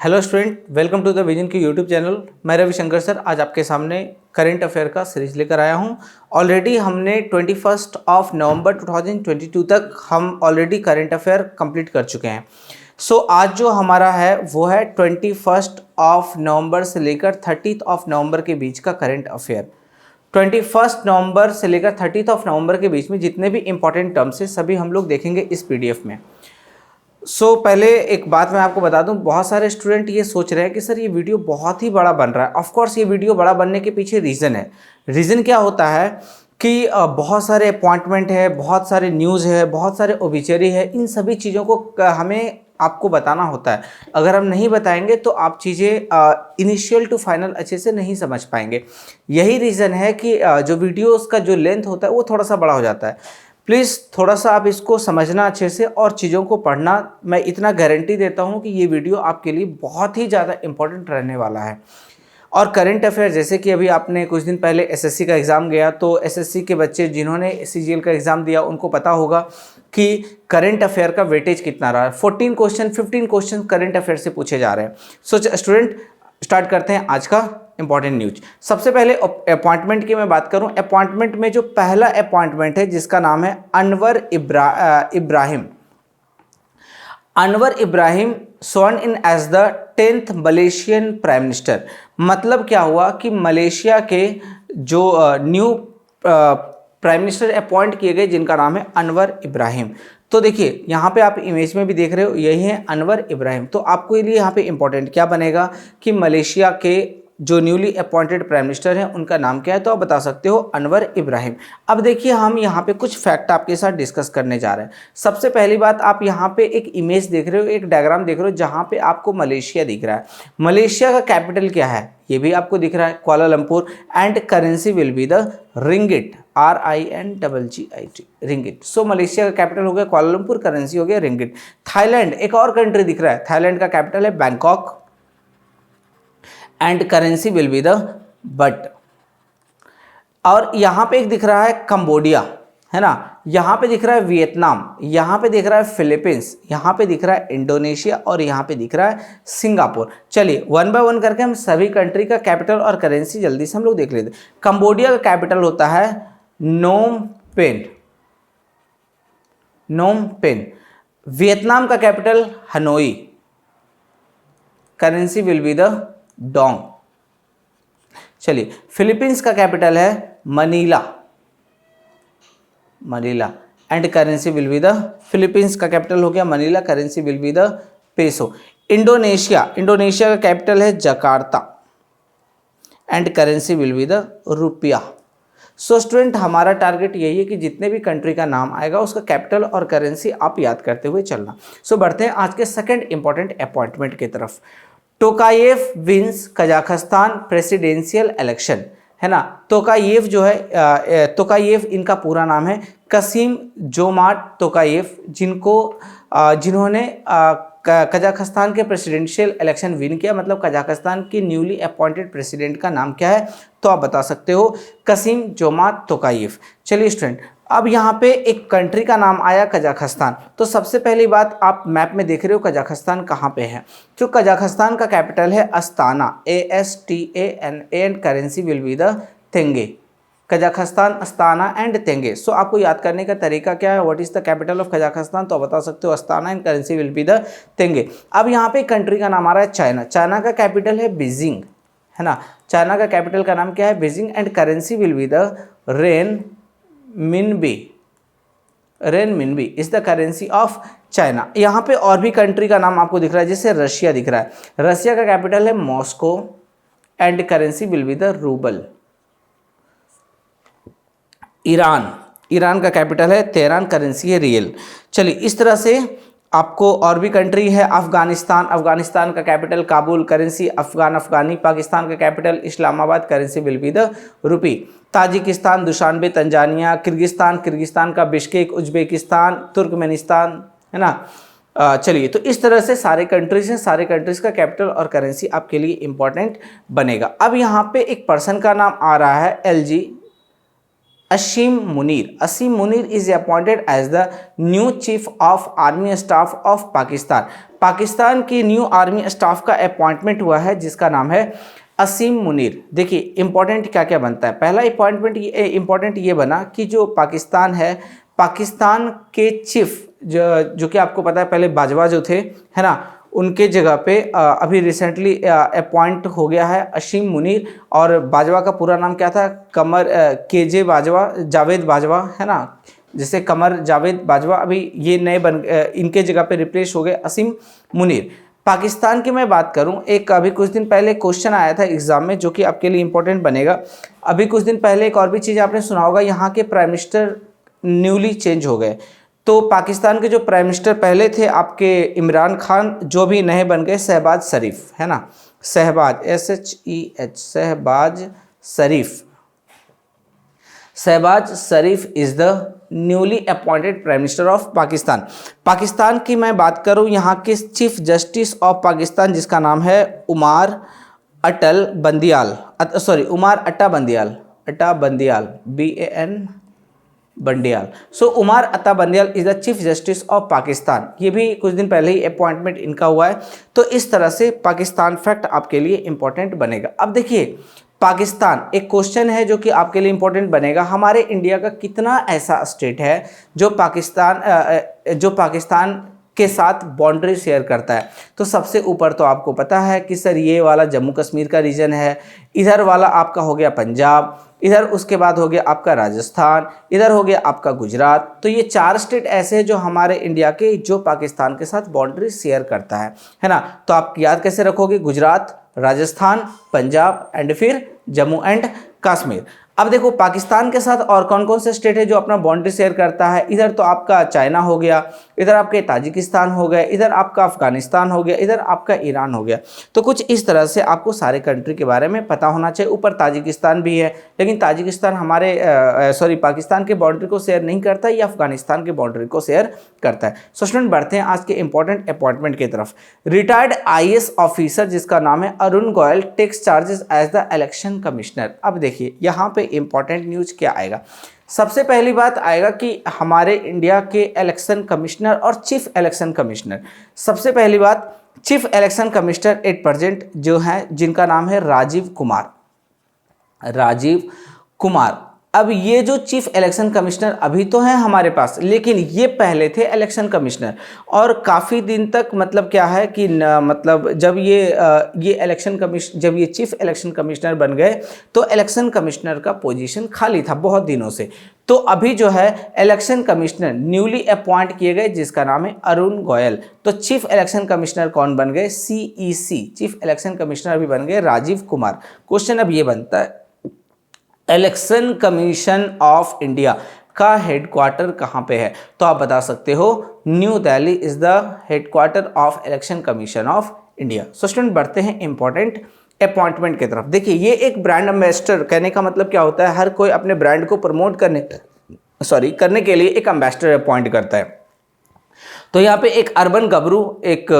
Hello student, welcome to the vision की YouTube channel. मैं Ravishankar sir आज आपके सामने करंट अफेयर का सीरीज लेकर आया हूं। ऑलरेडी हमने 21 नवंबर 2022 तक हम ऑलरेडी करंट अफेयर कंप्लीट कर चुके हैं। सो आज जो हमारा है वो है 21 नवंबर से लेकर 30 नवंबर के बीच का करंट अफेयर। 21 नवंबर से लेकर 30 नवंबर के बीच में जितने भी इंपॉर्टेंट टर्म्स है सभी हम लोग देखेंगे इस पीडीएफ में। पहले एक बात मैं आपको बता दूं, बहुत सारे स्टूडेंट ये सोच रहे हैं कि सर ये वीडियो बहुत ही बड़ा बन रहा है। ऑफ कोर्स ये वीडियो बड़ा बनने के पीछे रीज़न है। रीज़न क्या होता है कि बहुत सारे अपॉइंटमेंट है, बहुत सारे न्यूज़ है, बहुत सारे ओबिचरी है, इन सभी चीज़ों को हमें आपको बताना होता है। अगर हम नहीं बताएंगे तो आप चीज़ें इनिशियल टू फाइनल अच्छे से नहीं समझ पाएंगे। यही रीज़न है कि जो वीडियोज़ का जो लेंथ होता है वो थोड़ा सा बड़ा हो जाता है। प्लीज़ थोड़ा सा आप इसको समझना अच्छे से और चीज़ों को पढ़ना। मैं इतना गारंटी देता हूँ कि ये वीडियो आपके लिए बहुत ही ज़्यादा इम्पोर्टेंट रहने वाला है। और करंट अफेयर जैसे कि अभी आपने कुछ दिन पहले एसएससी का एग्ज़ाम गया, तो एसएससी के बच्चे जिन्होंने सीजीएल का एग्ज़ाम दिया उनको पता होगा कि करंट अफेयर का वेटेज कितना रहा है। 15 क्वेश्चन करंट अफेयर से पूछे जा रहे हैं। सो स्टूडेंट स्टार्ट करते हैं आज का इंपॉर्टेंट न्यूज। सबसे पहले अपॉइंटमेंट की मैं बात करूं, अपॉइंटमेंट में जो पहला अपॉइंटमेंट है जिसका नाम है Anwar Ibrahim. Anwar Ibrahim sworn in as the 10th Malaysian prime minister. मतलब क्या हुआ कि मलेशिया के जो न्यू प्राइम मिनिस्टर अपॉइंट किए गए जिनका नाम है अनवर इब्राहिम। तो देखिए यहाँ पे आप इमेज में भी देख रहे हो, यही है अनवर इब्राहिम। तो आपको लिए यहाँ पे इंपॉर्टेंट क्या बनेगा कि मलेशिया के जो न्यूली अपॉइंटेड प्राइम मिनिस्टर हैं उनका नाम क्या है, तो आप बता सकते हो अनवर इब्राहिम। अब देखिए हम यहाँ पे कुछ फैक्ट आपके साथ डिस्कस करने जा रहे हैं। सबसे पहली बात, आप यहाँ पे एक इमेज देख रहे हो, एक डायग्राम देख रहे हो जहाँ पे आपको मलेशिया दिख रहा है। मलेशिया का कैपिटल क्या है ये भी आपको दिख रहा है, Kuala Lumpur. And currency will be the ringgit, RINGGIT, ringgit. So Malaysia का कैपिटल हो गया कुआलालंपुर, करेंसी हो गया रिंगिट। थाईलैंड एक और कंट्री दिख रहा है, थाईलैंड का कैपिटल है Bangkok and currency will be the but. और यहाँ पे एक दिख रहा है कंबोडिया, है ना, यहाँ पे दिख रहा है वियतनाम, यहाँ पे दिख रहा है फिलीपींस, यहाँ पे दिख रहा है इंडोनेशिया और यहाँ पे दिख रहा है सिंगापुर। चलिए वन बाय वन करके हम सभी कंट्री का कैपिटल और करेंसी जल्दी से हम लोग देख लेते हैं। कंबोडिया का कैपिटल होता है नोम पेन। वियतनाम का capital Hanoi, currency will be the dong. चलिए फिलीपींस का कैपिटल है Manila and currency will be the, Philippines का कैपिटल हो गया Manila, currency will be the peso. Indonesia का कैपिटल है Jakarta and currency will be the rupiah. So student हमारा target यही है कि जितने भी कंट्री का नाम आएगा उसका कैपिटल और करेंसी आप याद करते हुए चलना। सो बढ़ते हैं आज के सेकंड इंपॉर्टेंट अपॉइंटमेंट की तरफ। Tokayev wins Kazakhstan presidential election, है ना। तोकायेव जो है, तोकायेव इनका पूरा नाम है कसीम जोमार्ट तोकायेव, जिन्होंने कजाकिस्तान के प्रेसिडेंशियल इलेक्शन विन किया। मतलब कजाकिस्तान की न्यूली अपॉइंटेड प्रेसिडेंट का नाम क्या है, तो आप बता सकते हो कसीम जोमार्ट तोकायेव। चलिए स्टूडेंट, अब यहाँ पे एक कंट्री का नाम आया कजाकिस्तान। तो सबसे पहली बात, आप मैप में देख रहे हो कजाकिस्तान कहाँ पे है। तो कजाकिस्तान का कैपिटल है Astana, ASTANA and currency will be the तेंगे। कजाकिस्तान, अस्ताना एंड तेंगे। सो आपको याद करने का तरीका क्या है, what is the capital of Kazakhstan, तो बता सकते हो Astana and currency will be the तेंगे। अब यहाँ पे कंट्री का नाम आ रहा है चाइना। चाइना का कैपिटल है बीजिंग, है ना। चाइना का कैपिटल का नाम क्या है, Beijing and currency will be the renminbi is the currency of China. यहाँ पे और भी कंट्री का नाम आपको दिख रहा है, जैसे रशिया दिख रहा है। रशिया का कैपिटल है Moscow and currency will be the rouble. Iran का कैपिटल है तेहरान, करेंसी है रियल। चलिए इस तरह से आपको और भी कंट्री है। अफगानिस्तान का कैपिटल काबुल, करेंसी अफगानी। पाकिस्तान का capital Islamabad, currency will be the rupee. Tajikistan Dushanbe, Tanzania. Kyrgyzstan का बिश्केक, उज्बेकिस्तान, तुर्कमेनिस्तान, है ना। चलिए तो इस तरह से सारे कंट्रीज हैं, सारे कंट्रीज का कैपिटल और करेंसी आपके लिए इंपॉर्टेंट बनेगा। अब यहाँ पे एक पर्सन का नाम आ रहा है LG Asim Munir. Asim Munir is appointed as the new chief of army staff of Pakistan. Pakistan की न्यू आर्मी स्टाफ का अपॉइंटमेंट हुआ है जिसका नाम है असीम मुनीर। देखिए इंपॉर्टेंट क्या क्या बनता है। पहला इंपॉर्टेंट ये बना कि जो पाकिस्तान है, पाकिस्तान के चीफ जो कि आपको पता है पहले बाजवा जो थे, है ना, उनके जगह पे अभी रिसेंटली अपॉइंट हो गया है असीम मुनीर। और बाजवा का पूरा नाम क्या था? कमर केजे बाजवा, जावेद बाजवा, है ना, जैसे कमर जावेद बाजवा। अभी ये नए इनके जगह पे रिप्लेस हो गए असीम मुनीर। पाकिस्तान की मैं बात करूं, एक अभी कुछ दिन पहले क्वेश्चन आया था एग्जाम में जो कि आपके लिए इंपॉर्टेंट बनेगा। अभी कुछ दिन पहले एक और भी चीज़ आपने सुना होगा, यहाँ के प्राइम मिनिस्टर न्यूली चेंज हो गए। तो पाकिस्तान के जो प्राइम मिनिस्टर पहले थे आपके इमरान खान, जो भी नए बन गए शहबाज शरीफ, है ना, Shehbaz SHEH, Shehbaz Sharif. Shehbaz Sharif is the newly appointed prime minister of Pakistan. Pakistan की मैं बात करूं, यहाँ के चीफ जस्टिस ऑफ पाकिस्तान जिसका नाम है उमर अटल बंदियाल, उमर अट्टा Bandial, BAN बंडियाल। So Umar Ata Bandial is the chief justice of Pakistan. ये भी कुछ दिन पहले ही अपॉइंटमेंट इनका हुआ है। तो इस तरह से पाकिस्तान फैक्ट आपके लिए इंपॉर्टेंट बनेगा। अब देखिए पाकिस्तान, एक क्वेश्चन है जो कि आपके लिए इंपॉर्टेंट बनेगा, हमारे इंडिया का कितना ऐसा स्टेट है जो पाकिस्तान के साथ बाउंड्री शेयर करता है? तो सबसे ऊपर तो आपको पता है कि सर ये वाला जम्मू कश्मीर का रीजन है, इधर वाला आपका हो गया पंजाब, इधर उसके बाद हो गया आपका राजस्थान, इधर हो गया आपका गुजरात। तो ये 4 स्टेट ऐसे हैं जो हमारे इंडिया के जो पाकिस्तान के साथ बाउंड्री शेयर करता है ना। तो आप याद कैसे रखोगे? गुजरात, राजस्थान, पंजाब एंड फिर जम्मू एंड कश्मीर। अब देखो पाकिस्तान के साथ और कौन कौन से स्टेट है जो अपना बाउंड्री शेयर करता है। इधर तो आपका चाइना हो गया, इधर आपके ताजिकिस्तान हो गए, इधर आपका अफगानिस्तान हो गया, इधर आपका ईरान हो गया। तो कुछ इस तरह से आपको सारे कंट्री के बारे में पता होना चाहिए। ऊपर ताजिकिस्तान भी है, लेकिन ताजिकिस्तान पाकिस्तान के बाउंड्री को शेयर नहीं करता, या अफगानिस्तान के बाउंड्री को शेयर करता है। सो स्टूडेंट बढ़ते हैं आज के इंपॉर्टेंट अपॉइंटमेंट की तरफ। रिटायर्ड IAS ऑफिसर जिसका नाम है Arun Goel takes charges as the election commissioner. अब देखिए यहाँ पे इंपॉर्टेंट न्यूज क्या आएगा। सबसे पहली बात आएगा कि हमारे इंडिया के इलेक्शन कमिश्नर और चीफ इलेक्शन कमिश्नर। सबसे पहली बात, chief election commissioner eight present जो है जिनका नाम है राजीव कुमार। अब ये जो चीफ इलेक्शन कमिश्नर अभी तो हैं हमारे पास, लेकिन ये पहले थे इलेक्शन कमिश्नर। और काफ़ी दिन तक मतलब क्या है कि जब ये चीफ इलेक्शन कमिश्नर बन गए तो इलेक्शन कमिश्नर का पोजीशन खाली था बहुत दिनों से। तो अभी जो है इलेक्शन कमिश्नर न्यूली अपॉइंट किए गए जिसका नाम है अरुण गोयल। तो चीफ इलेक्शन कमिश्नर कौन बन गए? CEC, चीफ इलेक्शन कमिश्नर अभी बन गए राजीव कुमार। क्वेश्चन अब ये बनता है, इलेक्शन कमीशन ऑफ इंडिया का हेडक्वार्टर कहाँ पे है? तो आप बता सकते हो new Delhi is the headquarter of election commission of India. So student बढ़ते हैं इंपॉर्टेंट अपॉइंटमेंट की तरफ। देखिए ये एक ब्रांड एम्बेसडर, कहने का मतलब क्या होता है, हर कोई अपने ब्रांड को प्रमोट करने के लिए एक एम्बेसडर अपॉइंट करता है। तो यहाँ पे एक अर्बन गबरू, एक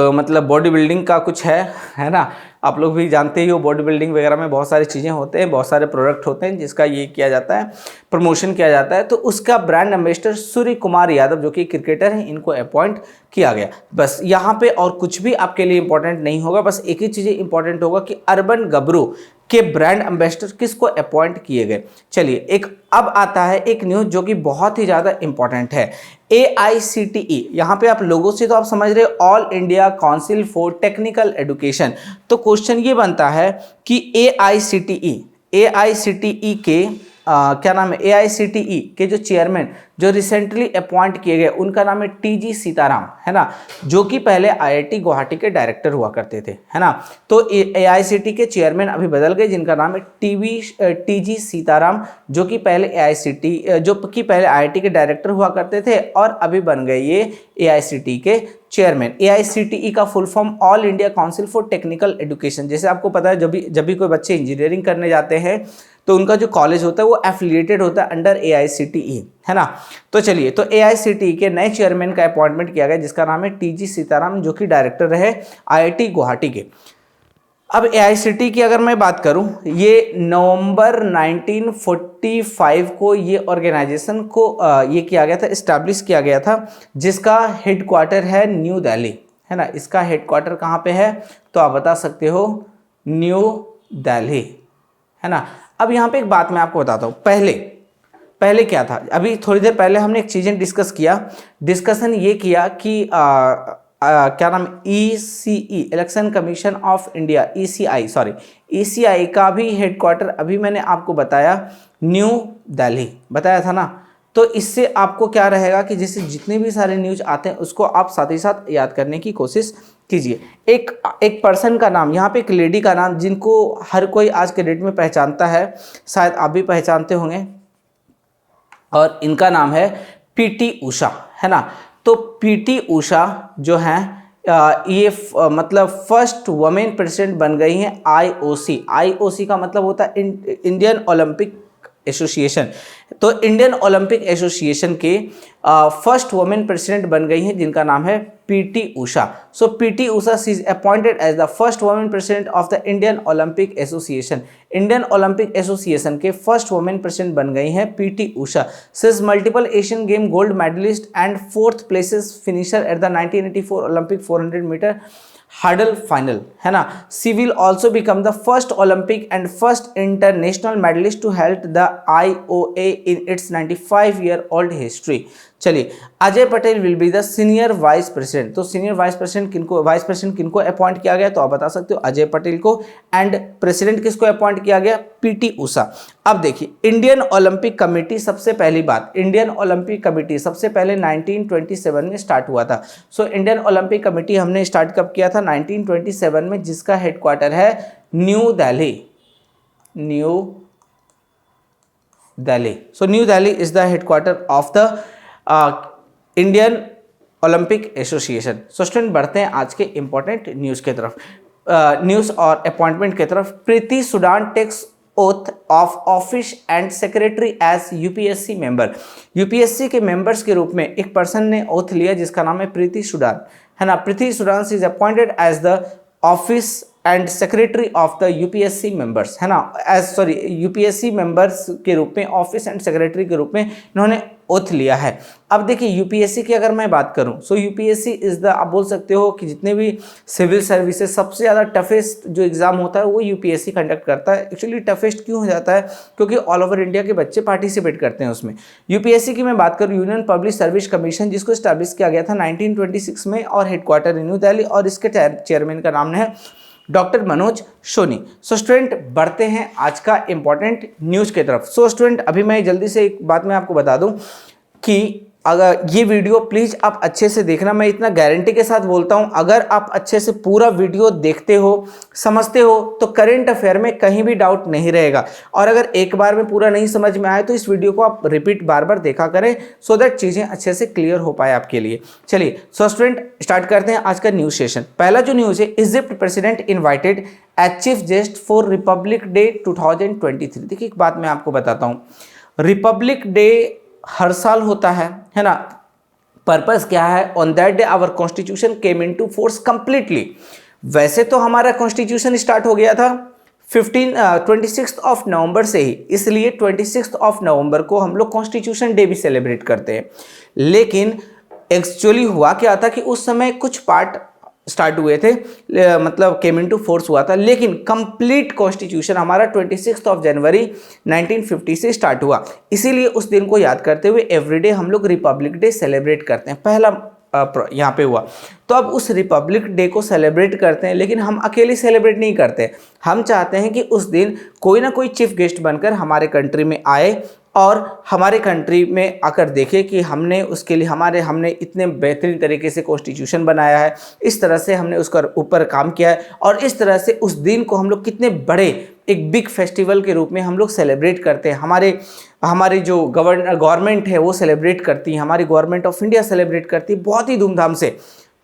बॉडी बिल्डिंग का कुछ है ना, आप लोग भी जानते ही हो बॉडी बिल्डिंग वगैरह में बहुत सारी चीज़ें होते हैं, बहुत सारे प्रोडक्ट होते हैं जिसका ये किया जाता है, प्रमोशन किया जाता है। तो उसका ब्रांड एम्बेसडर सूर्य कुमार यादव जो कि क्रिकेटर हैं, इनको अपॉइंट किया गया। बस यहाँ पे और कुछ भी आपके लिए इंपॉर्टेंट नहीं होगा, बस एक ही चीज़ इंपॉर्टेंट होगा कि अर्बन गबरू के ब्रांड एम्बेसडर किसको अपॉइंट किए गए। चलिए एक अब आता है एक न्यूज़ जो कि बहुत ही ज़्यादा इंपॉर्टेंट है। AICTE, यहाँ पे आप लोगों से तो आप समझ रहे all India council for technical education. तो क्वेश्चन ये बनता है कि AICTE के क्या नाम है? AICTE के जो चेयरमैन जो रिसेंटली अपॉइंट किए गए उनका नाम है TG सीताराम, है ना, जो कि पहले IIT गुवाहाटी के डायरेक्टर हुआ करते थे, है ना। तो AICTE के चेयरमैन अभी बदल गए जिनका नाम है TG सीताराम, जो कि पहले IIT के डायरेक्टर हुआ करते थे और अभी बन गए ये AICTE के चेयरमैन। AICTE का full form all India council for technical education. जैसे आपको पता है जब भी कोई बच्चे इंजीनियरिंग करने जाते हैं तो उनका जो कॉलेज होता है वो एफिलिएटेड होता है अंडर AICTE, है ना। तो चलिए, तो AICTE के नए चेयरमैन का अपॉइंटमेंट किया गया जिसका नाम है TG सीताराम, जो कि डायरेक्टर रहे IIT गुवाहाटी के। अब AICTE की अगर मैं बात करूं, ये नवंबर 1945 को ये ऑर्गेनाइजेशन को ये किया गया था, इस्टेब्लिश किया गया था, जिसका हेडक्वार्टर है न्यू दिल्ली, है ना। इसका हेडक्वार्टर कहाँ पे है तो आप बता सकते हो न्यू दिल्ली, है ना। अब यहाँ पे एक बात मैं आपको बताता हूँ, पहले क्या था। अभी थोड़ी देर पहले हमने एक चीज़ें डिस्कस किया, डिस्कशन ये किया कि क्या नाम, ECE election commission of India, ECI का भी हेडक्वार्टर अभी मैंने आपको बताया न्यू दिल्ली बताया था ना। तो इससे आपको क्या रहेगा कि जैसे जितने भी सारे न्यूज आते हैं उसको आप साथ ही साथ याद करने की कोशिश कीजिए। एक पर्सन का नाम, यहाँ पे एक लेडी का नाम जिनको हर कोई आज के डेट में पहचानता है, शायद आप भी पहचानते होंगे, और इनका नाम है PT उषा, है ना। तो PT उषा जो हैं ये मतलब फर्स्ट वुमेन प्रेसिडेंट बन गई हैं IOC का मतलब होता है इंडियन ओलंपिक एसोसिएशन। तो इंडियन ओलंपिक एसोसिएशन के फर्स्ट वुमेन प्रेसिडेंट बन गई हैं जिनका नाम है PT Usha. So PT Usha she is appointed as the first women president of the Indian Olympic Association. Indian Olympic Association के फर्स्ट वुमेन प्रेसिडेंट बन गई हैं PT Usha. She is multiple Asian game gold medallist and 4th places finisher at the 1984 Olympic 400 metre hurdle final, है ना। She will also become the first Olympic and first international medallist to held the IOA in its 95-year old हिस्ट्री। चलिए, Ajay Patel will be the senior vice president. तो senior vice president किनको appoint किया गया तो आप बता सकते हो अजय पटेल को, एंड प्रेसिडेंट किसको अपॉइंट किया गया, PT उषा। अब देखिए, इंडियन ओलंपिक कमेटी, सबसे पहली बात, इंडियन ओलंपिक कमेटी सबसे पहले 1927 में स्टार्ट हुआ था। सो इंडियन ओलंपिक कमेटी हमने स्टार्ट कब किया था, 1927 में, जिसका हेडक्वार्टर है new Delhi. So new Delhi is the headquarter of the Indian Olympic association. So student, बढ़ते हैं आज के इंपॉर्टेंट न्यूज़ के तरफ, न्यूज़ और अपॉइंटमेंट की तरफ। Preeti Sudan takes oath of office and secretary as UPSC member. UPSC के मेंबर्स के रूप में एक पर्सन ने ओथ लिया जिसका नाम है प्रीति सूडान, है ना। Preeti Sudan is appointed as the office and secretary of the UPSC members, है ना। UPSC मेंबर्स के रूप में, ऑफिस एंड सेक्रेटरी के रूप में इन्होंने ओथ लिया है। अब देखिए, UPSC की अगर मैं बात करूं, सो UPSC इज द, आप बोल सकते हो कि जितने भी सिविल सर्विसेज सबसे ज़्यादा टफेस्ट जो एग्जाम होता है वो UPSC कंडक्ट करता है। एक्चुअली टफेस्ट क्यों हो जाता है, क्योंकि ऑल ओवर इंडिया के बच्चे पार्टिसिपेट करते हैं उसमें। UPSC की मैं बात करूँ, यूनियन पब्लिक सर्विस कमीशन, जिसको स्टैब्लिश किया गया था 1926 में, और हेडक्वार्टर न्यू दिल्ली, और इसके चेयरमैन का नाम है doctor Manoj Soni. So student, बढ़ते हैं आज का इंपॉर्टेंट न्यूज़ की तरफ। सो स्टूडेंट, अभी मैं जल्दी से एक बात मैं आपको बता दूं कि अगर ये वीडियो प्लीज़ आप अच्छे से देखना, मैं इतना गारंटी के साथ बोलता हूँ, अगर आप अच्छे से पूरा वीडियो देखते हो, समझते हो, तो करंट अफेयर में कहीं भी डाउट नहीं रहेगा। और अगर एक बार में पूरा नहीं समझ में आए तो इस वीडियो को आप रिपीट बार बार देखा करें, सो दैट चीज़ें अच्छे से क्लियर हो पाए आपके लिए। चलिए, सो स्टूडेंट, स्टार्ट करते हैं आज का न्यूज़ सेशन। पहला जो न्यूज़ है, Egypt president invited as chief guest for Republic Day 2023। देखिए, एक बात मैं आपको बताता हूँ, रिपब्लिक डे हर साल होता है ना। पर्पस क्या है, on that day our constitution came into force completely. वैसे तो हमारा कॉन्स्टिट्यूशन स्टार्ट हो गया था 26 ऑफ नवंबर से ही, इसलिए 26 ऑफ नवंबर को हम लोग कॉन्स्टिट्यूशन डे भी सेलिब्रेट करते हैं। लेकिन एक्चुअली हुआ क्या था कि उस समय कुछ पार्ट स्टार्ट हुए थे, मतलब केम इनटू फोर्स हुआ था, लेकिन कंप्लीट कॉन्स्टिट्यूशन हमारा 26 ऑफ जनवरी 1950 से स्टार्ट हुआ। इसीलिए उस दिन को याद करते हुए एवरीडे हम लोग रिपब्लिक डे सेलिब्रेट करते हैं। पहला यहाँ पे हुआ, तो अब उस रिपब्लिक डे को सेलिब्रेट करते हैं, लेकिन हम अकेले सेलिब्रेट नहीं करते। हम चाहते हैं कि उस दिन कोई ना कोई चीफ गेस्ट बनकर हमारे कंट्री में आए और हमारे कंट्री में आकर देखे कि हमने उसके लिए हमने इतने बेहतरीन तरीके से कॉन्स्टिट्यूशन बनाया है, इस तरह से हमने उसका ऊपर काम किया है, और इस तरह से उस दिन को हम लोग कितने बड़े एक बिग फेस्टिवल के रूप में हम लोग सेलिब्रेट करते हैं। हमारी जो गवर्नमेंट है वो सेलिब्रेट करती है, हमारी गवर्नमेंट ऑफ इंडिया सेलिब्रेट करती है बहुत ही धूमधाम से।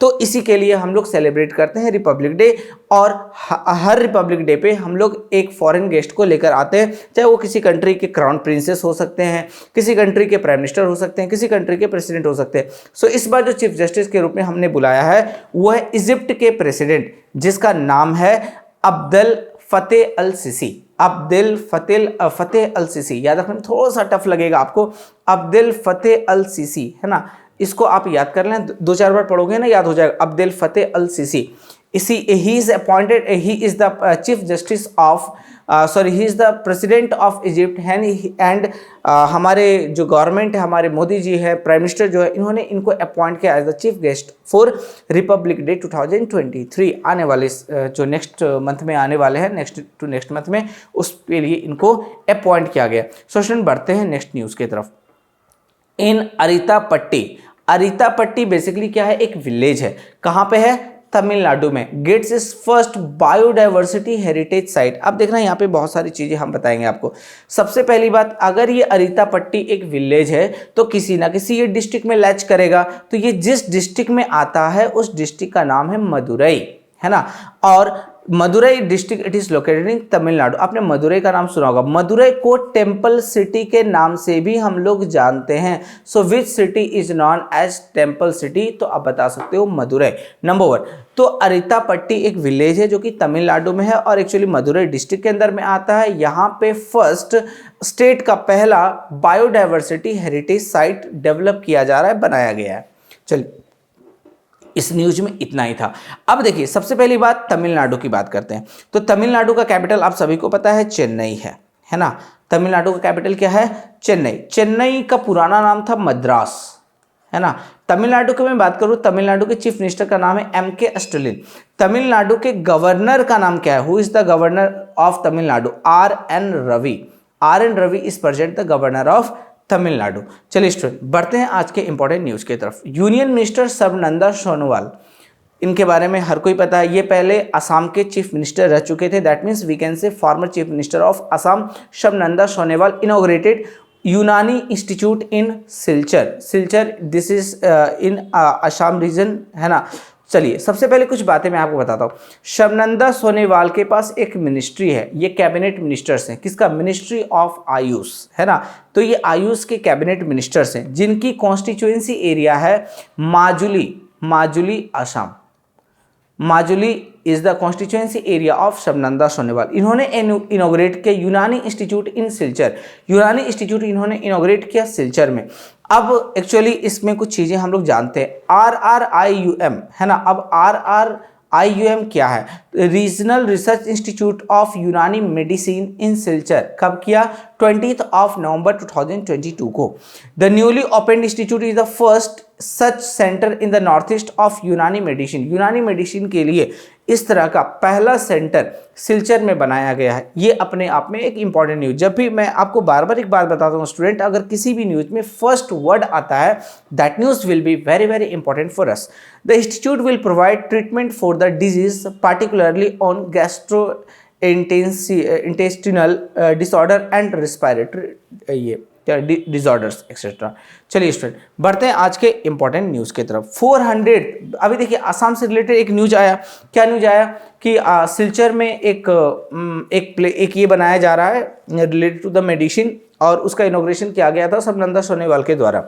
तो इसी के लिए हम लोग सेलिब्रेट करते हैं रिपब्लिक डे, और हर रिपब्लिक डे पे हम लोग एक फॉरेन गेस्ट को लेकर आते हैं, चाहे वो किसी कंट्री के क्राउन प्रिंसेस हो सकते हैं, किसी कंट्री के प्राइम मिनिस्टर हो सकते हैं, किसी कंट्री के प्रेसिडेंट हो सकते हैं। सो इस बार जो चीफ जस्टिस के रूप में हमने बुलाया है वो है इजिप्ट के प्रेसिडेंट, जिसका नाम है अब्दुल फतेह अल सीसी, अब्दुल फतेह अल सीसी, याद रखना, थोड़ा सा टफ लगेगा आपको, अब्दुल फतेह अल सीसी, है ना, इसको आप याद कर लें, 2-4 बार पढ़ोगे ना याद हो जाएगा, अब्दुल फतेह अल सीसी। इसी he is appointed, he is the chief justice of he is the president of Egypt and हमारे जो गवर्नमेंट है, हमारे मोदी जी है, प्राइम मिनिस्टर जो है, इन्होंने इनको अपॉइंट किया as the chief guest for Republic Day 2023, आने वाले जो नेक्स्ट मंथ में आने वाले हैं, नेक्स्ट मंथ में, उसके लिए इनको अपॉइंट किया गया। सो स्टूडेंट बढ़ते हैं नेक्स्ट न्यूज़ की तरफ। इन अरितापट्टी, अरितापट्टी बेसिकली क्या है, एक विलेज है, कहाँ पे है, तमिलनाडु में, gates is first biodiversity heritage site. अब देखना यहाँ पे बहुत सारी चीजें हम बताएंगे आपको। सबसे पहली बात, अगर ये अरितापट्टी एक विलेज है तो किसी ना किसी ये डिस्ट्रिक्ट में लैच करेगा, तो ये जिस डिस्ट्रिक्ट में आता है उस डिस्ट्रिक्ट का नाम है मदुरई, है ना, और Madurai district it is located in Tamil Nadu. आपने मदुरई का नाम सुना होगा, मदुरई को टेम्पल सिटी के नाम से भी हम लोग जानते हैं। So which city is known as temple city, तो आप बता सकते हो मदुरई। नंबर 1, तो अरितापट्टी एक विलेज है जो कि तमिलनाडु में है और एक्चुअली मदुरई डिस्ट्रिक्ट के अंदर में आता है। यहाँ पे फर्स्ट स्टेट का पहला बायोडाइवर्सिटी हेरिटेज साइट डेवलप किया जा रहा है, बनाया गया है। चलिए, इस न्यूज में इतना ही था। अब देखिए, सबसे पहली बात तमिलनाडु की बात करते हैं। तो तमिलनाडु का कैपिटल आप सभी को पता है चेन्नई है ना। तमिलनाडु का कैपिटल क्या है, चेन्नई। चेन्नई का पुराना नाम था मद्रास, है ना। तमिलनाडु की मैं बात करूं, तमिलनाडु के चीफ मिनिस्टर का नाम है M.K. स्टालिन। तमिलनाडु के गवर्नर का नाम क्या है, who is the governor of Tamil Nadu, R.N. Ravi. R.N. Ravi is present the governor of Tamil Nadu. चलिए स्टूडेंट, बढ़ते हैं आज के इंपॉर्टेंट न्यूज़ की तरफ। यूनियन मिनिस्टर सर्बानंद सोनोवाल, इनके बारे में हर कोई पता है, ये पहले असम के चीफ मिनिस्टर रह चुके थे। That means we can say former chief minister of Assam Sarbananda Sonowal inaugurated Unani institute in Silchar. Silchar this is in Assam region, है ना। चलिए, सबसे पहले कुछ बातें मैं आपको बताता हूँ। सर्बानंद सोनोवाल के पास एक मिनिस्ट्री है, ये कैबिनेट मिनिस्टर्स हैं। किसका, मिनिस्ट्री ऑफ आयुष, है ना। तो ये आयुष के कैबिनेट मिनिस्टर्स हैं जिनकी कॉन्स्टिट्यूएंसी एरिया है Majuli Assam. Majuli is the constituency area of Sarbananda Sonowal. इन्होंने इनॉग्रेट किया यूनानी इंस्टीट्यूट इन सिलचर। यूनानी इंस्टीट्यूट इन्होंने इनॉग्रेट किया सिलचर में। अब एक्चुअली इसमें कुछ चीज़ें हम लोग जानते हैं, RRIUM, है ना। अब RRIUM क्या है, रीजनल रिसर्च इंस्टीट्यूट ऑफ यूनानी मेडिसिन इन सिलचर। कब किया, 20 नवंबर 2022 को। The newly open institute is the first such centre in the north east of यूनानी मेडिसिन। यूनानी मेडिसिन के लिए इस तरह का पहला सेंटर सिलचर में बनाया गया है। ये अपने आप में एक इंपॉर्टेंट न्यूज। जब भी मैं आपको बार बार एक बात बताता हूँ स्टूडेंट, अगर किसी भी न्यूज में फर्स्ट वर्ड आता है, that news will be very very important for us. The institute will provide treatment for the disease particularly on gastrointestinal disorder and respiratory ये डिसऑर्डर्स एक्सेट्रा। चलिए स्टूडेंट, बढ़ते हैं आज के इंपॉर्टेंट न्यूज़ की तरफ। 400, अभी देखिए आसाम से रिलेटेड एक न्यूज आया। क्या न्यूज आया कि सिलचर में एक ये बनाया जा रहा है रिलेटेड टू द मेडिसिन, और उसका इनॉग्रेशन किया गया था सर्बानंद सोनोवाल के द्वारा।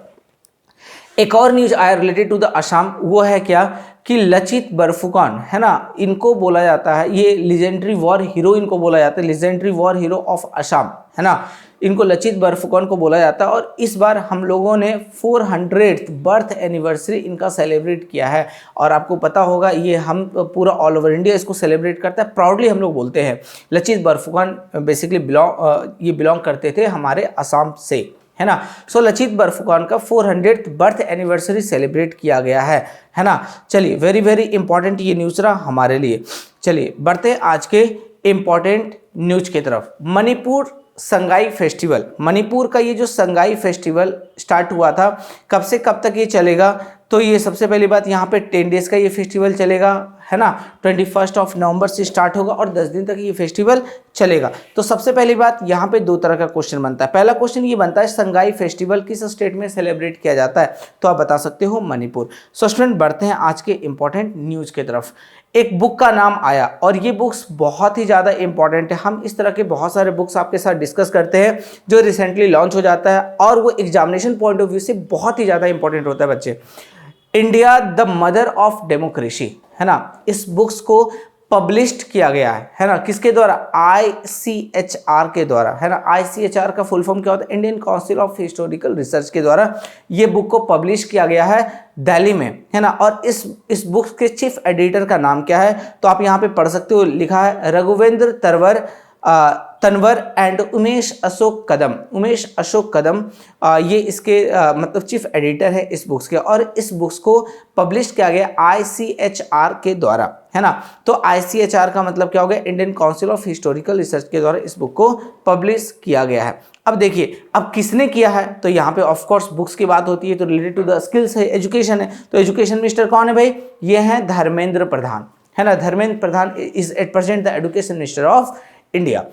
एक और न्यूज आया रिलेटेड टू द असम, वो है क्या कि लचित बरफुकन, है ना, इनको बोला जाता है, ये लेजेंडरी वॉर हीरो इनको बोला जाता है, legendary war hero of Assam, है ना। इनको लचित बरफुकन को बोला जाता है। और इस बार हम लोगों ने 400th बर्थ एनिवर्सरी इनका सेलिब्रेट किया है। और आपको पता होगा ये हम पूरा ऑल ओवर इंडिया इसको सेलिब्रेट करता है, प्राउडली हम लोग बोलते हैं। लचित बरफुकन बेसिकली बिलोंग करते थे हमारे असम से, है ना। सो लचित बरफुकन का 400th बर्थ एनिवर्सरी सेलिब्रेट किया गया है ना। चलिए, वेरी वेरी इंपॉर्टेंट ये न्यूज़ रहा हमारे लिए। चलिए बढ़ते हैं आज के इंपॉर्टेंट न्यूज की तरफ। मणिपुर संगाई फेस्टिवल, मणिपुर का ये जो संगाई फेस्टिवल स्टार्ट हुआ था, कब से कब तक ये चलेगा, तो ये सबसे पहली बात यहाँ पे 10 डेज का ये फेस्टिवल चलेगा, है ना। 21 नवंबर से स्टार्ट होगा और 10 दिन तक ये फेस्टिवल चलेगा। तो सबसे पहली बात यहाँ पे 2 तरह का क्वेश्चन बनता है। पहला क्वेश्चन ये बनता है संगाई फेस्टिवल किस स्टेट में सेलिब्रेट किया जाता है, तो आप बता सकते हो मणिपुर। सो स्टूडेंट, बढ़ते हैं आज के इंपॉर्टेंट न्यूज़ की तरफ। एक बुक का नाम आया और ये बुक्स बहुत ही ज़्यादा इंपॉर्टेंट है। हम इस तरह के बहुत सारे बुक्स आपके साथ डिस्कस करते हैं जो रिसेंटली लॉन्च हो जाता है और वो एग्जामिनेशन पॉइंट ऑफ व्यू से बहुत ही ज़्यादा इंपॉर्टेंट होता है बच्चे। India the mother of democracy, है ना। इस बुक्स को पब्लिश्ड किया गया है ना, किसके द्वारा? ICHR के द्वारा, है ना। ICHR का फुल फॉर्म क्या होता है? Indian council of historical research के द्वारा ये बुक को पब्लिश किया गया है दिल्ली में, है ना। और इस बुक के चीफ एडिटर का नाम क्या है? तो आप यहाँ पे पढ़ सकते हो, लिखा है रघुवेंद्र तनवर एंड उमेश अशोक कदम। उमेश अशोक कदम ये इसके मतलब चीफ एडिटर है इस बुक्स के, और इस बुक्स को पब्लिश किया गया ICHR के द्वारा, है ना। तो ICHR का मतलब क्या हो गया? Indian council of historical research के द्वारा इस बुक को पब्लिश किया गया है। अब देखिए, अब किसने किया है? तो यहाँ पे ऑफ कोर्स बुक्स की बात होती है तो रिलेटेड टू द स्किल्स है, एजुकेशन है। तो एजुकेशन मिनिस्टर कौन है भाई? ये हैं धर्मेंद्र प्रधान, है ना। Dharmendra Pradhan is at present the education minister of India.